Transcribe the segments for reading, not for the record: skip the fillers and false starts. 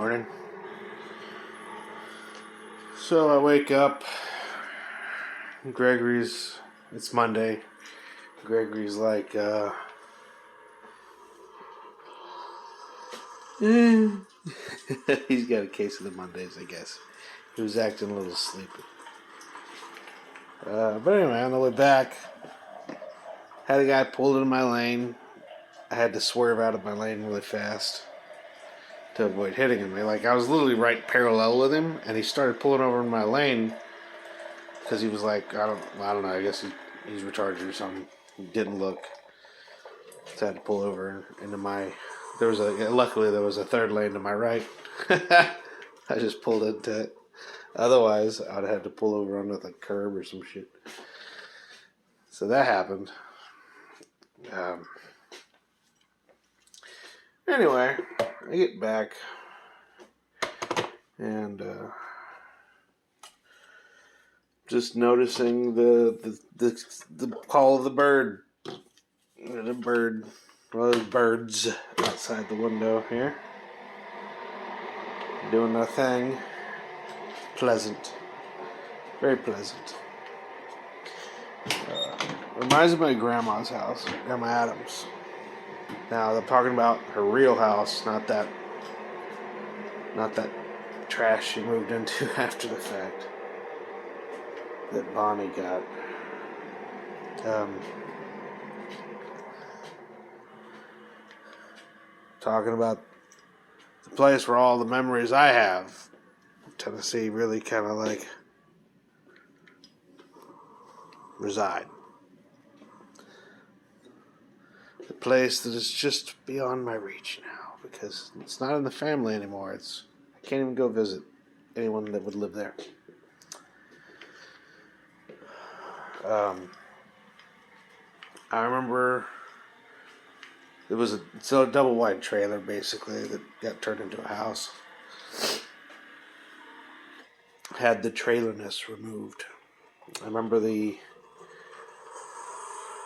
Morning. So I wake up. It's Monday. Gregory's like, he's got a case of the Mondays, I guess. He was acting a little sleepy. But anyway, on the way back, had a guy pulled into my lane. I had to swerve out of my lane really fast to avoid hitting him. Like, I was literally right parallel with him, and he started pulling over in my lane because he was like, I don't know, I guess he's retarded or something. He didn't look. So I had to pull over into my. Luckily there was a third lane to my right. I just pulled into it. Otherwise, I'd have had to pull over onto the curb or some shit. So that happened. Anyway, I get back and just noticing the call of the bird. The bird. Well, there's birds outside the window here. Doing their thing. Pleasant. Very pleasant. Reminds me of my grandma's house, Grandma Adams. Now, they're talking about her real house, not that trash she moved into after the fact that Bonnie got. Talking about the place where all the memories I have. Tennessee really kind of like reside. The place that is just beyond my reach now because it's not in the family anymore. I can't even go visit anyone that would live there. I remember it's a double wide trailer basically that got turned into a house. Had the trailerness removed. I remember the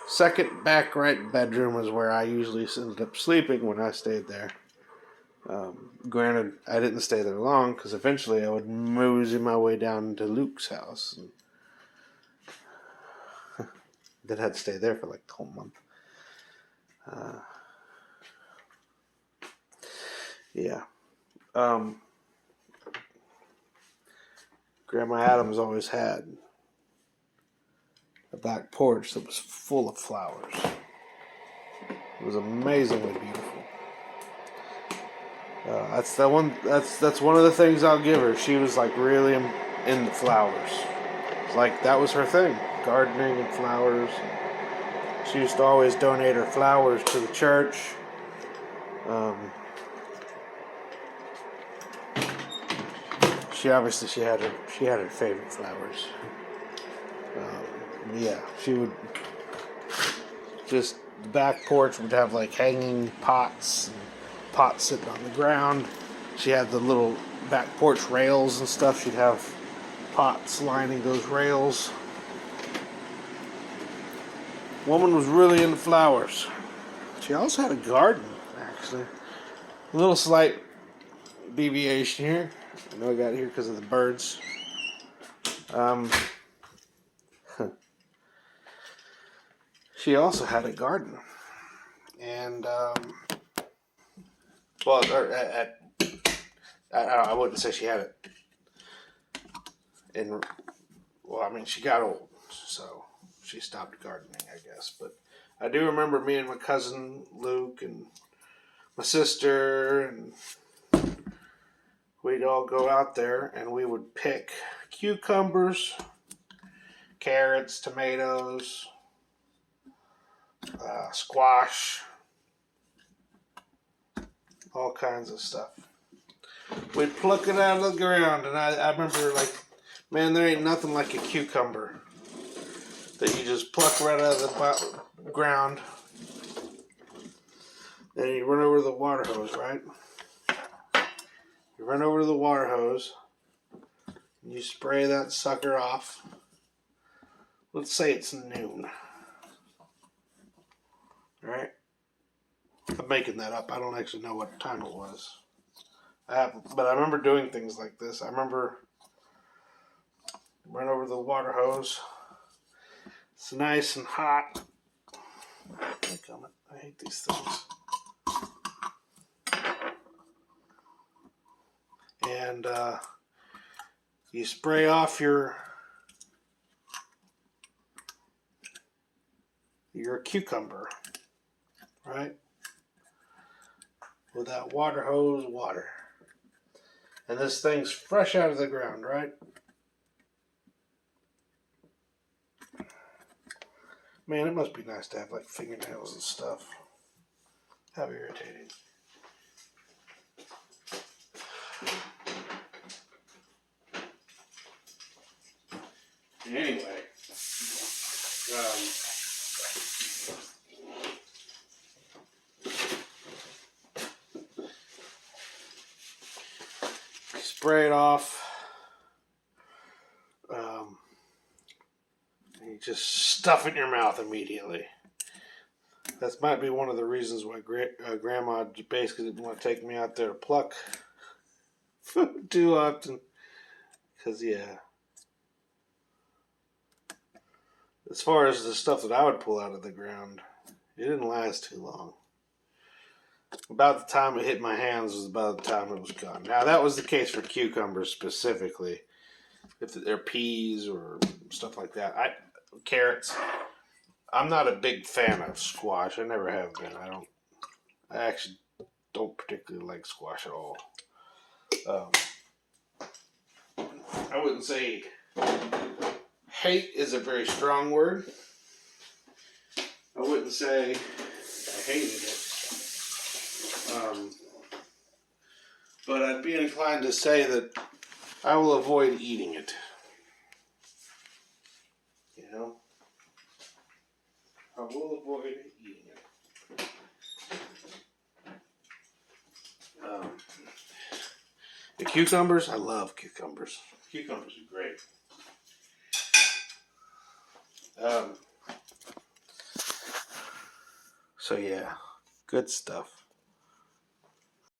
second back right bedroom was where I usually ended up sleeping when I stayed there. Granted, I didn't stay there long because eventually I would mosey my way down to Luke's house. And then had to stay there for like the whole month. Yeah. Grandma Adams always had a back porch that was full of flowers. It was amazingly beautiful. That's one of the things I'll give her. She was like really in the flowers. It's like that was her thing, gardening and flowers. She used to always donate her flowers to the church. She had her favorite flowers. Yeah, she would just the back porch would have like hanging pots and pots sitting on the ground. She had the little back porch rails and stuff. She'd have pots lining those rails. Woman was really into flowers. She also had a garden, actually. A little slight deviation here. I know I got here because of the birds. She also had a garden. And, I wouldn't say she had it she got old, so she stopped gardening, I guess. But I do remember me and my cousin Luke and my sister, and we'd all go out there and we would pick cucumbers, carrots, tomatoes, squash, all kinds of stuff. We'd pluck it out of the ground, and I remember like, man, there ain't nothing like a cucumber that you just pluck right out of the ground. Then you run over the water hose, right? You run over to the water hose, and you spray that sucker off. Let's say it's noon. Alright? I'm making that up. I don't actually know what time it was. But I remember doing things like this. I remember run over the water hose. It's nice and hot. I hate these things. And you spray off your cucumber, right? With that water hose water. And this thing's fresh out of the ground, right? Man, it must be nice to have like fingernails and stuff. How irritating. Anyway, spray it off. You just stuff it in your mouth immediately. That might be one of the reasons why Grandma basically didn't want to take me out there to pluck too often. Because, yeah. As far as the stuff that I would pull out of the ground, it didn't last too long. About the time it hit my hands was about the time it was gone. Now, that was the case for cucumbers specifically. If they're peas or stuff like that. Carrots. I'm not a big fan of squash. I never have been. I actually don't particularly like squash at all. I wouldn't say hate is a very strong word. I wouldn't say I hated it. But I'd be inclined to say that I will avoid eating it. You know? I will avoid eating it. The cucumbers, I love cucumbers. Cucumbers are great. So yeah, good stuff.